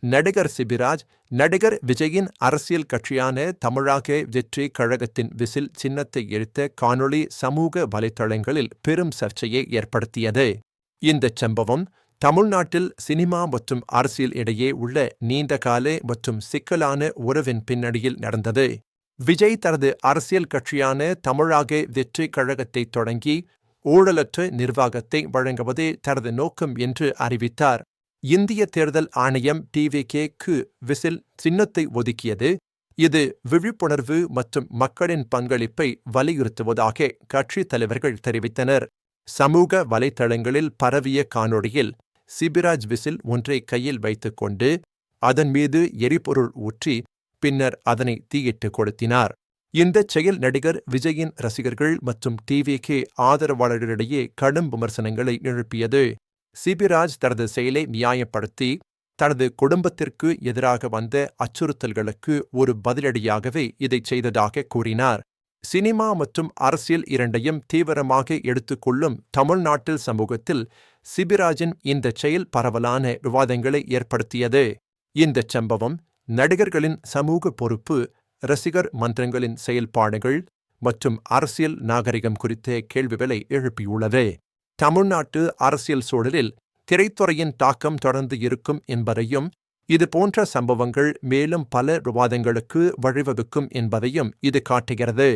நடிகர் சிபிராஜ், நடிகர் விஜயின் அரசியல் கட்சியான தமிழக வெற்றி கழகத்தின் விசில் சின்னத்தை எரித்த காணொளி சமூக வலைதளங்களில் பெரும் சர்ச்சையை ஏற்படுத்தியது. இந்தச் சம்பவம் தமிழ்நாட்டில் சினிமா மற்றும் அரசியல் இடையே உள்ள நீண்டகால மற்றும் சிக்கலான உறவின் பின்னணியில் நடந்தது. விஜய் தனது அரசியல் கட்சியான தமிழக வெற்றி கழகத்தை தொடங்கி ஊழலற்ற நிர்வாகத்தை வழங்குவதே தனது நோக்கம் என்று அறிவித்தார். இந்திய தேர்தல் ஆணையம் டிவிகேக்கு விசில் சின்னத்தை ஒதுக்கியது. இது விழிப்புணர்வு மற்றும் மக்களின் பங்களிப்பை வலியுறுத்துவதாக கட்சி தலைவர்கள் தெரிவித்தனர். சமூக வலைதளங்களில் பரவிய காணொளியில் சிபிராஜ் விசில் ஒன்றை கையில் வைத்துக்கொண்டு அதன் மீது எரிபொருள் ஊற்றி பின்னர் அதனை தீயிட்டு கொளுத்தினார். இந்தச் செயல் நடிகர் விஜயின் ரசிகர்கள் மற்றும் டிவிகே ஆதரவாளர்களிடையே கடும் விமர்சனங்களை எழுப்பியது. சிபிராஜ் தனது செயலை நியாயப்படுத்தி தனது குடும்பத்திற்கு எதிராக வந்த அச்சுறுத்தல்களுக்கு ஒரு பதிலடியாகவே இதைச் செய்ததாக கூறினார். சினிமா மற்றும் அரசியல் இரண்டையும் தீவிரமாக எடுத்துக்கொள்ளும் தமிழ்நாட்டில் சமூகத்தில் சிபிராஜின் இந்தச் செயல் பரவலான விவாதங்களை ஏற்படுத்தியது. இந்தச் சம்பவம் நடிகர்களின் சமூக பொறுப்பு, ரசிகர் மன்றங்களின் செயல்பாடுகள் மற்றும் அரசியல் நாகரிகம் குறித்த கேள்விகளை எழுப்பியுள்ளது. தமிழ்நாட்டு அரசியல் சூழலில் திரைத்துறையின் தாக்கம் தொடர்ந்து இருக்கும் என்பதையும், இதுபோன்ற சம்பவங்கள் மேலும் பல விவாதங்களுக்கு வழிவகுக்கும் என்பதையும் இது காட்டுகிறது.